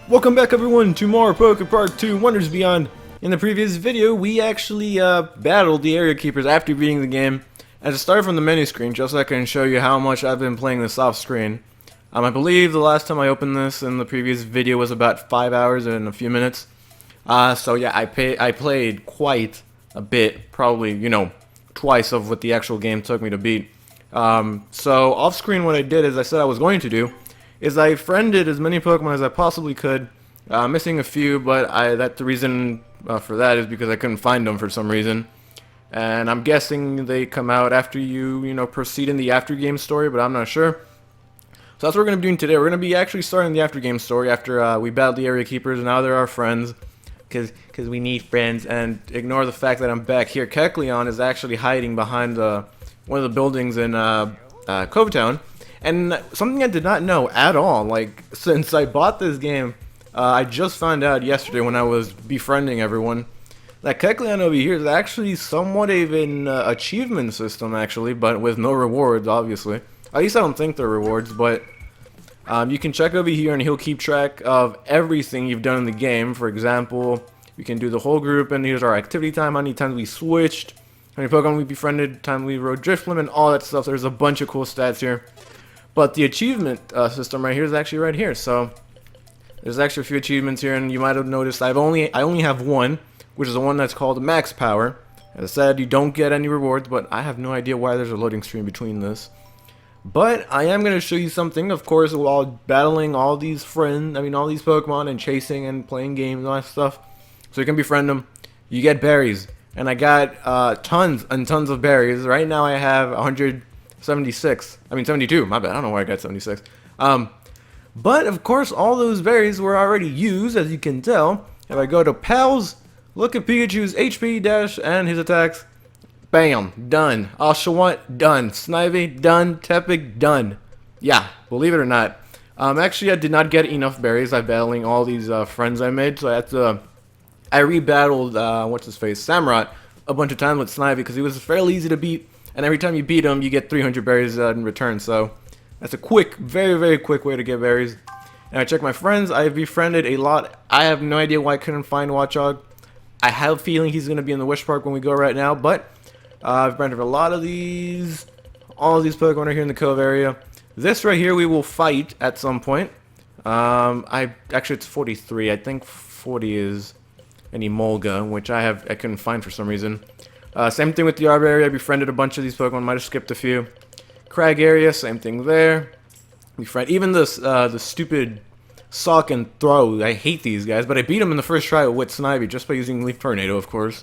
Welcome back everyone to more PokéPark 2 Wonders Beyond. In the previous video, we actually battled the area keepers after beating the game. And to start from the menu screen, just so I can show you how much I've been playing this off screen. I believe the last time I opened this in the previous video was about 5 hours and a few minutes. So yeah, I played quite a bit, probably, you know, twice of what the actual game took me to beat. So off screen what I did, as I said I was going to do, is I friended as many Pokemon as I possibly could, missing a few, but the reason for that is because I couldn't find them for some reason. And I'm guessing they come out after you proceed in the after game story, but I'm not sure. So that's what we're going to be doing today. We're going to be actually starting the after game story after we battled the area keepers, and now they're our friends. Because we need friends, and ignore the fact that I'm back here. Kecleon is actually hiding behind one of the buildings in Covetown. And something I did not know at all, like, since I bought this game, I just found out yesterday when I was befriending everyone, that Kecleon over here is actually somewhat of an achievement system, actually, but with no rewards, obviously. At least I don't think they're rewards, but you can check over here and he'll keep track of everything you've done in the game. For example, we can do the whole group, and here's our activity time, how many times we switched, how many Pokemon we befriended, time we rode Drifblim, and all that stuff. There's a bunch of cool stats here. But the achievement system right here is actually right here. So there's actually a few achievements here, and you might have noticed I only have one, which is the one that's called Max Power. As I said, you don't get any rewards, but I have no idea why there's a loading screen between this. But I am going to show you something, of course, while battling all these all these Pokemon and chasing and playing games and all that stuff. So you can befriend them. You get berries, and I got tons and tons of berries. Right now I have 72, my bad, I don't know why I got 76. But of course all those berries were already used, as you can tell. If I go to Pals, look at Pikachu's HP dash and his attacks, bam, done. Oshawott, done. Snivy, done. Tepig, done. Yeah, believe it or not. Actually I did not get enough berries by battling all these friends I made, so I rebattled, what's-his-face, Samraat, a bunch of times with Snivy, because he was fairly easy to beat. And every time you beat him, you get 300 berries in return. So that's a quick, very, very quick way to get berries. And I check my friends. I've befriended a lot. I have no idea why I couldn't find Watchog. I have a feeling he's going to be in the Wish Park when we go right now. But I've befriended a lot of these. All of these Pokemon are here in the Cove area. This right here we will fight at some point. Actually it's 43. I think 40 is an Emolga, which I couldn't find for some reason. Same thing with the Arbor area. I befriended a bunch of these Pokemon. Might have skipped a few. Crag area, same thing there. Even this the stupid Sock and Throw. I hate these guys, but I beat them in the first try with Snivy just by using Leaf Tornado, of course.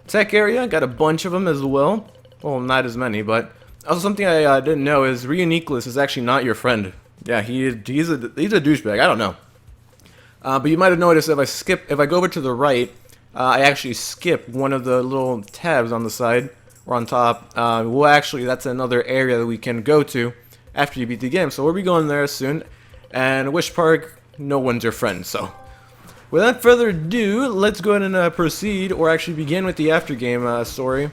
Tech area, got a bunch of them as well. Well, not as many, but also something I didn't know is Reuniclus is actually not your friend. Yeah, he's a douchebag. I don't know. But you might have noticed if I go over to the right. I actually skip one of the little tabs on the side or on top. Well, actually, that's another area that we can go to after you beat the game. So we'll be going there soon. And Wish Park, no one's your friend. So without further ado, let's go ahead and proceed, or actually begin with the after game story.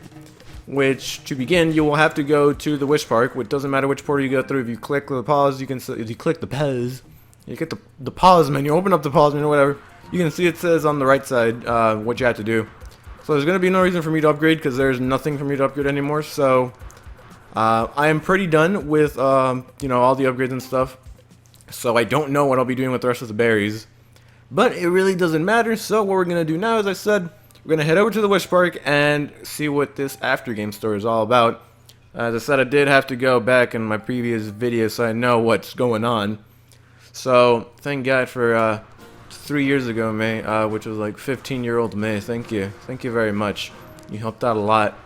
Which, to begin, you will have to go to the Wish Park. It doesn't matter which portal you go through. If you click the pause, if you click the pause, you get the pause menu. Open up the pause menu, whatever. You can see it says on the right side what you have to do. So there's going to be no reason for me to upgrade, because there's nothing for me to upgrade anymore. So I am pretty done with all the upgrades and stuff. So I don't know what I'll be doing with the rest of the berries. But it really doesn't matter. So what we're going to do now, as I said, we're going to head over to the Wish Park and see what this after game story is all about. As I said, I did have to go back in my previous video so I know what's going on. So thank God for 3 years ago, May, which was like 15-year-old May. Thank you very much. You helped out a lot.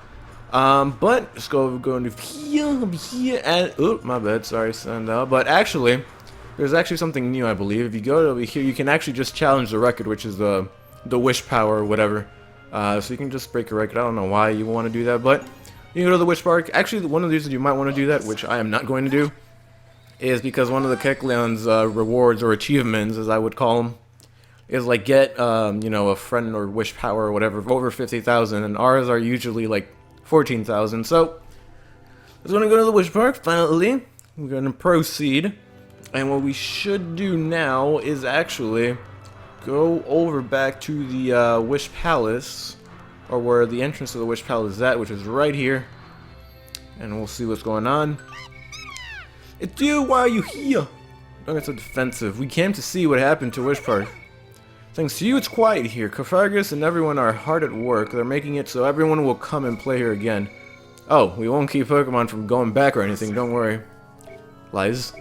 But let's go into here, and oh, my bad, sorry, Sandal. But actually, there's actually something new, I believe. If you go over here, you can actually just challenge the record, which is the Wish Power or whatever. So you can just break a record. I don't know why you want to do that, but you can go to the Wish Park. Actually, one of the reasons you might want to do that, which I am not going to do, is because one of the Kecleon's rewards or achievements, as I would call them, is like get a friend or Wish Power or whatever over 50,000, and ours are usually like 14,000. So let's gonna go to the Wish Park finally. We're gonna proceed. And what we should do now is actually go over back to the Wish Palace, or where the entrance to the Wish Palace is at, which is right here. And we'll see what's going on. It's you, why are you here? Don't get so defensive. We came to see what happened to Wish Park. Thanks to you, it's quiet here. Kofargus and everyone are hard at work. They're making it so everyone will come and play here again. Oh, we won't keep Pokemon from going back or anything, don't worry. Lies.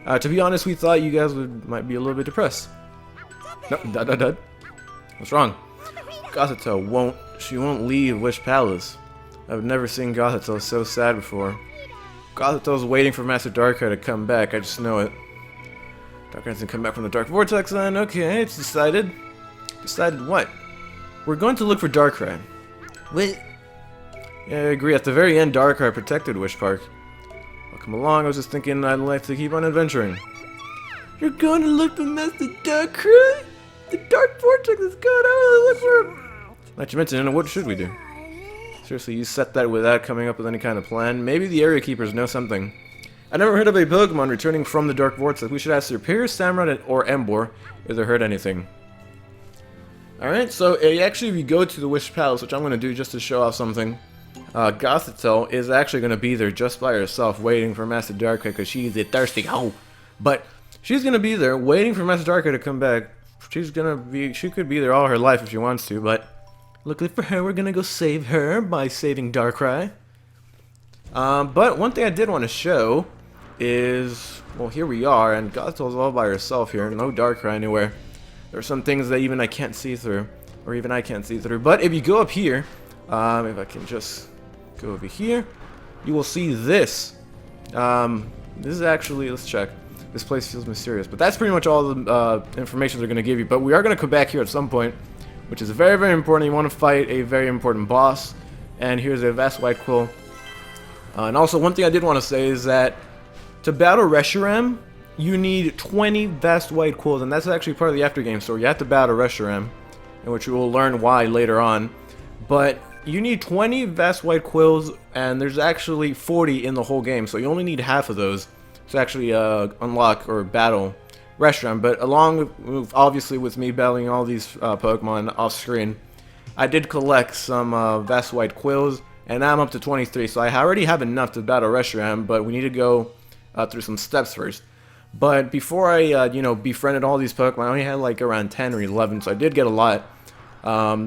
To be honest, we thought you guys might be a little bit depressed. No, What's wrong? Gothito she won't leave Wish Palace. I've never seen Gothito so sad before. Gothito's waiting for Master Darkrai to come back, I just know it. Darkrai doesn't come back from the Dark Vortex then, okay, it's decided. Decided what? We're going to look for Darkrai. Wait. Yeah, I agree, at the very end Darkrai protected Wish Park. I'll come along, I was just thinking I'd like to keep on adventuring. You're going to look for Master Darkrai? The Dark Vortex is going to look for him! Not to mention, what should we do? Seriously, you set that without coming up with any kind of plan? Maybe the area keepers know something. I never heard of a Pokemon returning from the Dark Vortex. We should ask Superior, Samraat, or Embor if they heard anything. Alright, so actually if you go to the Wish Palace, which I'm going to do just to show off something, Gothito is actually going to be there just by herself waiting for Master Darkrai because she's a thirsty hoe. But she's going to be there waiting for Master Darkrai to come back. She could be there all her life if she wants to, but luckily for her, we're going to go save her by saving Darkrai. But one thing I did want to show is, well, here we are, and Gothito's all by herself here, no Darkrai anywhere. There are some things that even I can't see through, or even I can't see through. But if you go up here, if I can just go over here, you will see this. This is actually, let's check. This place feels mysterious, but that's pretty much all the information they're going to give you. But we are going to come back here at some point, which is very, very important. You want to fight a very important boss, and here's a vast white quill. And also, one thing I did want to say is that to battle Reshiram, you need 20 vast white quills, and that's actually part of the aftergame story. You have to battle Reshiram, in which you will learn why later on. But you need 20 vast white quills, and there's actually 40 in the whole game, so you only need half of those to actually unlock or battle Reshiram. But along with, obviously, with me battling all these Pokemon off screen, I did collect some vast white quills, and now I'm up to 23, so I already have enough to battle Reshiram, but we need to go through some steps first. But before I, befriended all these Pokemon, I only had like around 10 or 11, so I did get a lot.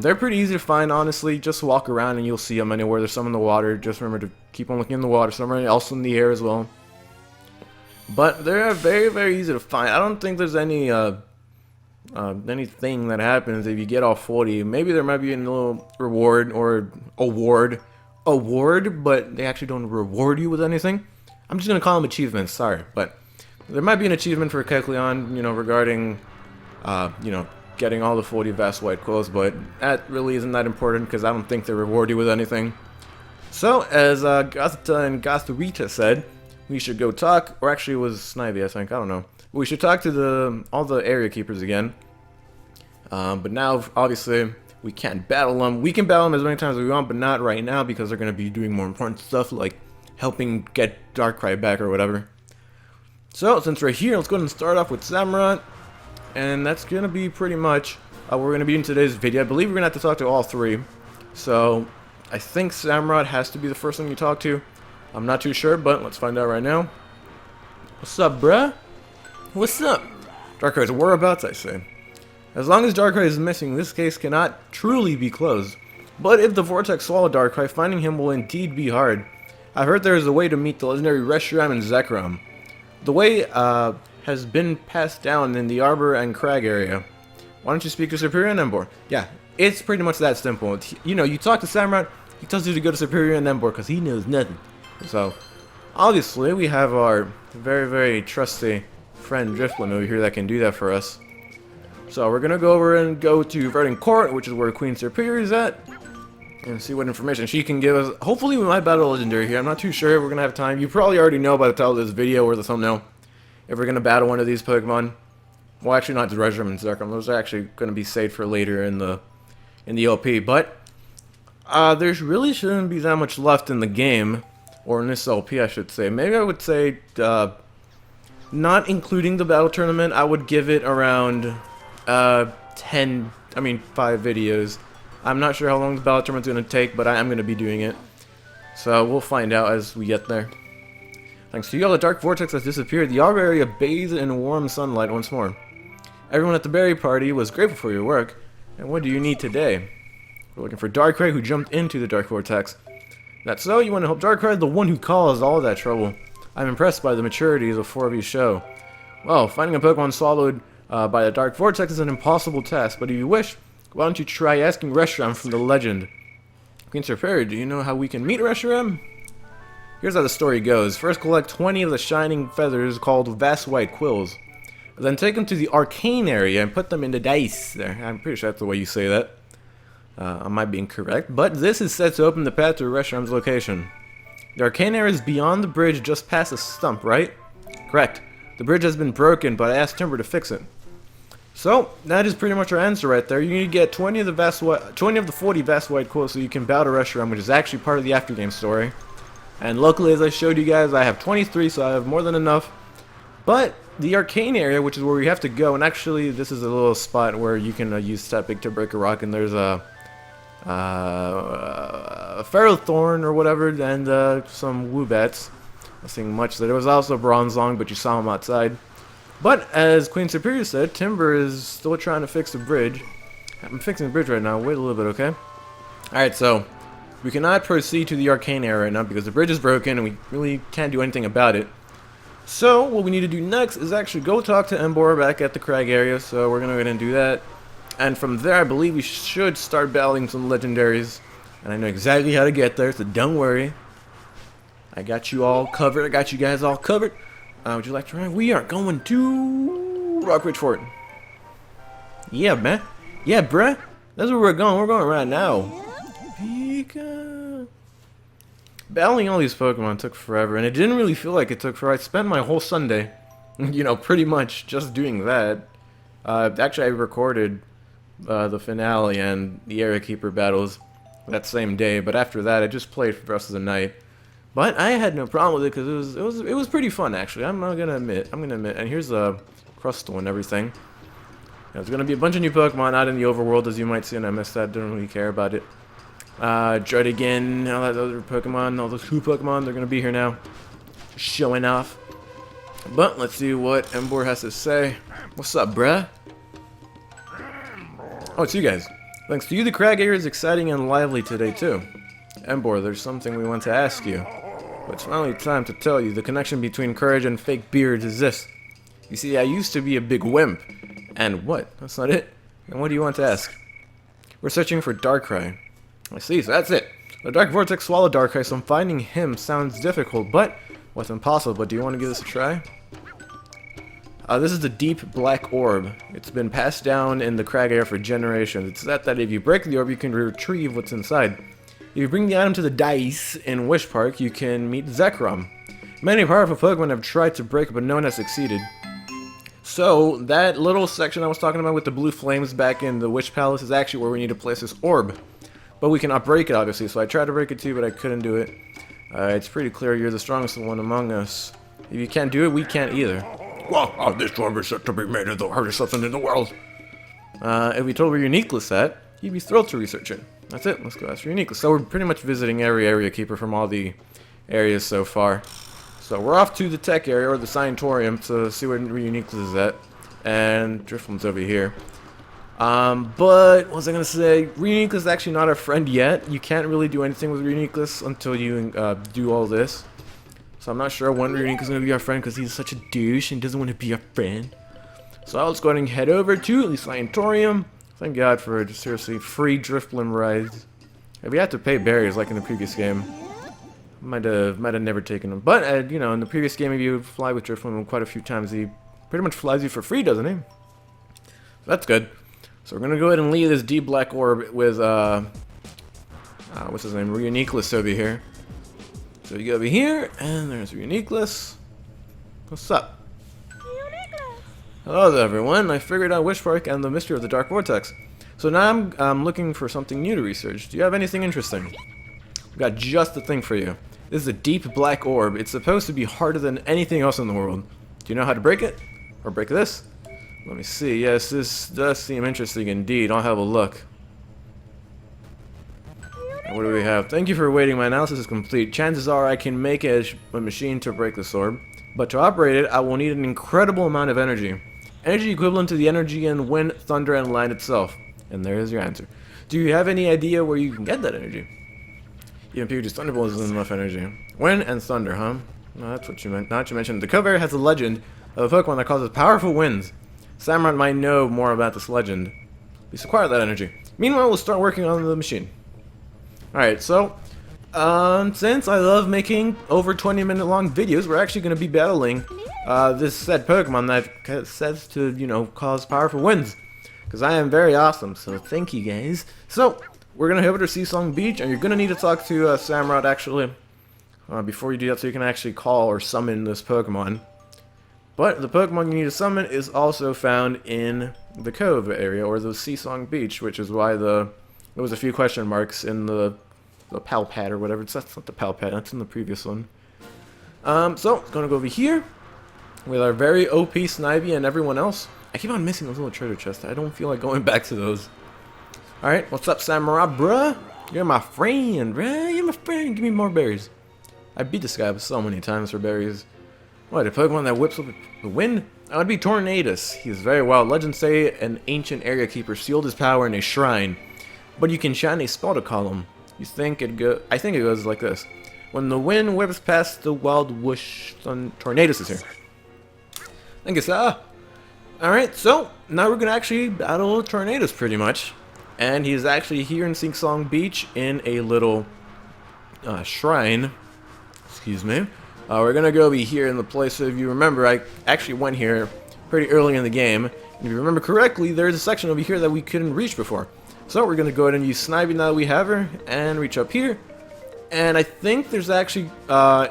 They're pretty easy to find, honestly. Just walk around and you'll see them anywhere. There's some in the water. Just remember to keep on looking in the water. Some are also in the air as well. But they're very, very easy to find. I don't think there's any anything that happens if you get all 40. Maybe there might be a little reward or award, but they actually don't reward you with anything. I'm just gonna call them achievements. Sorry, but there might be an achievement for Kecleon, regarding, getting all the 40 vast white quills, but that really isn't that important because I don't think they reward you with anything. So, as Gothita and Gothita said, we should go talk, or actually it was Snivy, I think, I don't know. We should talk to all the area keepers again. But now, obviously, we can't battle them. We can battle them as many times as we want, but not right now because they're going to be doing more important stuff like helping get Darkrai back or whatever. So, since we're here, let's go ahead and start off with Samraat. And that's going to be pretty much what we're going to be in today's video. I believe we're going to have to talk to all three. So, I think Samraat has to be the first one you talk to. I'm not too sure, but let's find out right now. What's up, bruh? What's up? Darkrai's whereabouts, I say. As long as Darkrai is missing, this case cannot truly be closed. But if the Vortex swallowed Darkrai, finding him will indeed be hard. I've heard there is a way to meet the legendary Reshiram and Zekrom. The way has been passed down in the Arbor and Crag area. Why don't you speak to Superior and Embor? Yeah, it's pretty much that simple. You talk to Samraat, he tells you to go to Superior and Embor because he knows nothing. So, obviously, we have our very, very trusty friend Drifloon over here that can do that for us. So, we're going to go over and go to Verdant Court, which is where Queen Superior is at, and see what information she can give us. Hopefully, we might battle a legendary here. I'm not too sure if we're going to have time. You probably already know by the title of this video or the thumbnail if we're going to battle one of these Pokemon. Well, actually, not the Reshiram and Zekrom. Those are actually going to be saved for later in the LP. But, there really shouldn't be that much left in the game. Or in this LP, I should say. Maybe I would say, Not including the battle tournament, I would give it around 5 videos. I'm not sure how long the battle tournament's going to take, but I am going to be doing it. So we'll find out as we get there. Thanks to you all, the Dark Vortex has disappeared. The Arbor area bathed in warm sunlight once more. Everyone at the berry party was grateful for your work. And what do you need today? We're looking for Darkrai, who jumped into the Dark Vortex. That's so? You want to help Darkrai, the one who caused all that trouble. I'm impressed by the maturity the four of you show. Well, finding a Pokemon swallowed by the Dark Vortex is an impossible task, but if you wish, why don't you try asking Reshiram from the legend? Queen Superior, do you know how we can meet Reshiram? Here's how the story goes. First, collect 20 of the shining feathers called vast white quills. Then take them to the arcane area and put them in the dice there. I'm pretty sure that's the way you say that. I might be incorrect, but this is set to open the path to Reshiram's location. The arcane area is beyond the bridge just past a stump, right? Correct. The bridge has been broken, but I asked Timber to fix it. So, that is pretty much our answer right there. You need to get 20 of the 40 vast white quills so you can battle Reshiram, which is actually part of the aftergame story. And luckily, as I showed you guys, I have 23, so I have more than enough. But the arcane area, which is where we have to go, and actually this is a little spot where you can use Static to break a rock, and there's a Ferrothorn or whatever, and some Woobats. Nothing much there. There was also a Bronzong, but you saw him outside. But as Queen Superior said, Timber is still trying to fix the bridge. I'm fixing the bridge right now. Wait a little bit, okay? Alright, so we cannot proceed to the arcane area right now because the bridge is broken and we really can't do anything about it. So what we need to do next is actually go talk to Emboar back at the crag area. So we're going to go ahead and do that. And from there, I believe we should start battling some legendaries. And I know exactly how to get there, so don't worry. I got you all covered. I got you guys all covered. Would you like to ride? We are going to Rockridge Fort. Yeah, man. Yeah, bruh. That's where we're going. We're going right now. Pika. Battling all these Pokemon took forever, and it didn't really feel like it took forever. I spent my whole Sunday, you know, pretty much just doing that. Actually, I recorded the finale and the Area Keeper battles that same day, but after that, I just played for the rest of the night. But I had no problem with it because it was pretty fun, actually. I'm gonna admit. And here's a Crustle and everything. There's gonna be a bunch of new Pokemon out in the overworld, as you might see, and I missed that. Don't really care about it. Druddigon, all that other Pokemon, all those who Pokemon, they're gonna be here now, just showing off. But let's see what Emboar has to say. What's up, bruh? Oh, it's you guys. Thanks to you, the crag area is exciting and lively today too. Emboar, there's something we want to ask you. But it's finally time to tell you. The connection between courage and fake beards is this. You see, I used to be a big wimp. And what? That's not it? And what do you want to ask? We're searching for Darkrai. I see, so that's it. The Dark Vortex swallowed Darkrai, so finding him sounds difficult, but what's impossible. But do you want to give this a try? This is the deep black orb. It's been passed down in the crag area for generations. It's that if you break the orb, you can retrieve what's inside. If you bring the item to the dice in Wish Park, you can meet Zekrom. Many powerful Pokemon have tried to break it, but no one has succeeded. So, that little section I was talking about with the blue flames back in the Wish Palace is actually where we need to place this orb. But we cannot break it, obviously, so I tried to break it too, but I couldn't do it. It's pretty clear you're the strongest one among us. If you can't do it, we can't either. Well, this orb is said to be made of the hardest substance in the world. If we told where Uniqueless at, you'd be thrilled to research it. That's it, let's go ask for Uniqueless. So we're pretty much visiting every area keeper from all the areas so far. So we're off to the tech area, or the Scientorium, to see where Uniqueless is at. And Drifloon's over here. But, what was I going to say? Uniqueless is actually not our friend yet. You can't really do anything with Uniqueless until you do all this. So I'm not sure when Uniqueless is going to be our friend, because he's such a douche and doesn't want to be our friend. So let's go ahead and head over to the Scientorium. Thank God for just seriously free Drifloon rides. If we had to pay barriers like in the previous game, might have never taken them. But you know, in the previous game, if you fly with Drifloon quite a few times, he pretty much flies you for free, doesn't he? So that's good. So we're gonna go ahead and leave this deep black orb with what's his name, Uniqueless over here. So you go over here, and there's Uniqueless. What's up? Hello there, everyone. I figured out Wish Park and the mystery of the Dark Vortex. So now I'm looking for something new to research. Do you have anything interesting? I've got just the thing for you. This is a deep black orb. It's supposed to be harder than anything else in the world. Do you know how to break it? Or break this? Let me see. Yes, this does seem interesting indeed. I'll have a look. And what do we have? Thank you for waiting. My analysis is complete. Chances are I can make a machine to break this orb. But to operate it, I will need an incredible amount of energy. Energy equivalent to the energy in wind, thunder, and land itself. And there is your answer. Do you have any idea where you can get that energy? Even Pikachu's Thunderbolt isn't enough energy. Wind and thunder, huh? No, that's what you meant. Not you mentioned. The cover has a legend of a Pokemon that causes powerful winds. Samraat might know more about this legend. Please acquire that energy. Meanwhile, we'll start working on the machine. Alright, so, since I love making over 20-minute long videos, we're actually going to be battling this said Pokemon that says to, you know, cause powerful winds. Because I am very awesome, so thank you guys. So, we're going to head over to Seasong Beach, and you're going to need to talk to Samraat, actually, before you do that, so you can actually call or summon this Pokemon. But the Pokemon you need to summon is also found in the Cove area, or the Seasong Beach, which is why there was a few question marks in the Pal Pad or whatever. That's not the Pal Pad, that's in the previous one. So, it's going to go over here with our very OP Snivy and everyone else. I keep on missing those little treasure chests. I don't feel like going back to those. Alright, what's up, Samraat, bruh? You're my friend, bruh. You're my friend. Give me more berries. I beat this guy so many times for berries. What, a Pokemon that whips up the wind? That would be Tornadus. He is very wild. Legends say an ancient area keeper sealed his power in a shrine. But you can shine a spell to call him. I think it goes like this. When the wind whips past the wild whoosh, Tornadus is here. I guess, alright, so now we're going to actually battle Tornadus pretty much. And he's actually here in Seasong Beach in a little shrine. Excuse me. We're going to go be here in the place. So if you remember, I actually went here pretty early in the game. And if you remember correctly, there's a section over here that we couldn't reach before. So we're going to go ahead and use Snivy now that we have her and reach up here. And I think there's actually,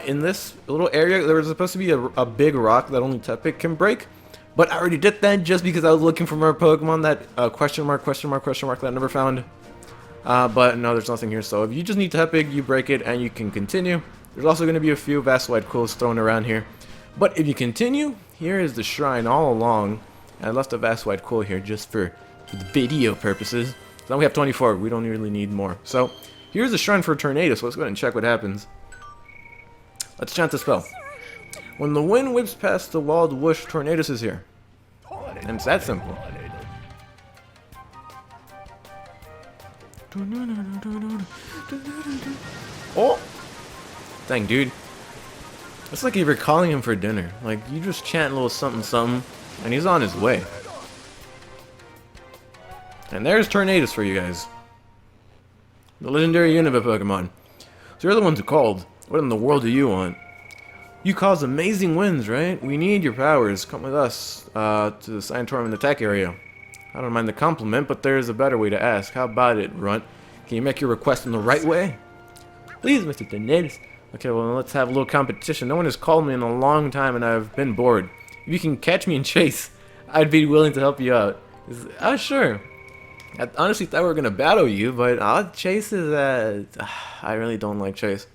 in this little area, there was supposed to be a big rock that only Tepig can break. But I already did that just because I was looking for more Pokemon that question mark that I never found. But no, there's nothing here. So if you just need Tepig, you break it and you can continue. There's also going to be a few Vastwide Quills thrown around here. But if you continue, here is the shrine all along. And I left a Vastwide Quill here just for video purposes. So now we have 24. We don't really need more. So here's the shrine for Tornadus. Let's go ahead and check what happens. Let's chant the spell. When the wind whips past the wild whoosh, Tornadus is here. And it's that simple. Oh! Dang, dude. It's like you're calling him for dinner. Like, you just chant a little something something, and he's on his way. And there's Tornadus for you guys. The legendary Unova Pokemon. So you're the ones who called. What in the world do you want? You cause amazing winds, right? We need your powers. Come with us to the Sanatorium in the tech area. I don't mind the compliment, but there's a better way to ask. How about it, Runt? Can you make your request in the right way? Please, Mr. Tornadus. Okay, well, let's have a little competition. No one has called me in a long time, and I've been bored. If you can catch me and chase, I'd be willing to help you out. Oh, sure. I honestly thought we were going to battle you, but Chase is, I really don't like Chase.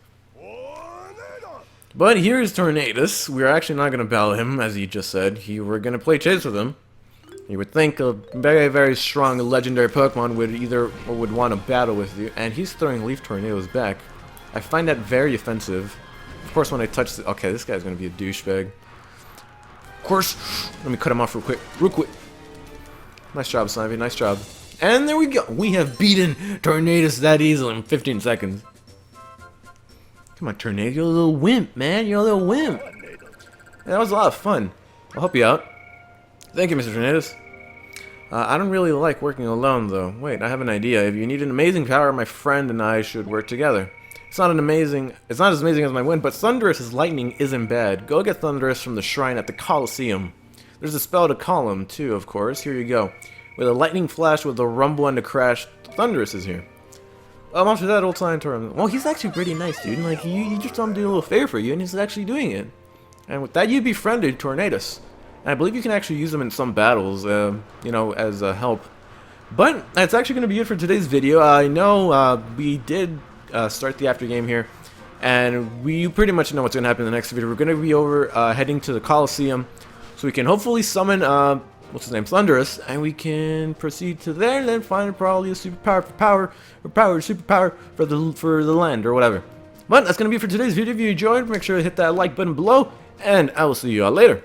But here's Tornadus. We're actually not going to battle him, as he just said. We're going to play Chase with him. You would think a very, very strong legendary Pokemon would want to battle with you. And he's throwing Leaf Tornadoes back. I find that very offensive. Of course, when I touch the... Okay, this guy's going to be a douchebag. Of course. Let me cut him off real quick. Real quick. Nice job, Snivy. Nice job. And there we go. We have beaten Tornadus that easily in 15 seconds. Come on, Tornadus. You're a little wimp, man. You're a little wimp. Yeah, that was a lot of fun. I'll help you out. Thank you, Mr. Tornadus. I don't really like working alone, though. Wait, I have an idea. If you need an amazing power, my friend and I should work together. It's not as amazing as my wind, but Thunderous' lightning isn't bad. Go get Thunderous from the shrine at the Coliseum. There's a spell to call him, too, of course. Here you go. With a lightning flash, with a rumble and a crash, Thunderous is here. After that, old Sanatorium. Well, he's actually pretty nice, dude. Like, you just told him to do a little favor for you, and he's actually doing it. And with that, you befriended Tornadus. And I believe you can actually use them in some battles, you know, as help. But that's actually going to be it for today's video. I know we did start the after game here, and we pretty much know what's going to happen in the next video. We're going to be heading to the Coliseum So we can hopefully summon, what's his name, Thunderous, and we can proceed to there and then find probably a superpower for the land or whatever. But that's gonna be it for today's video. If you enjoyed, make sure to hit that like button below, and I will see you all later.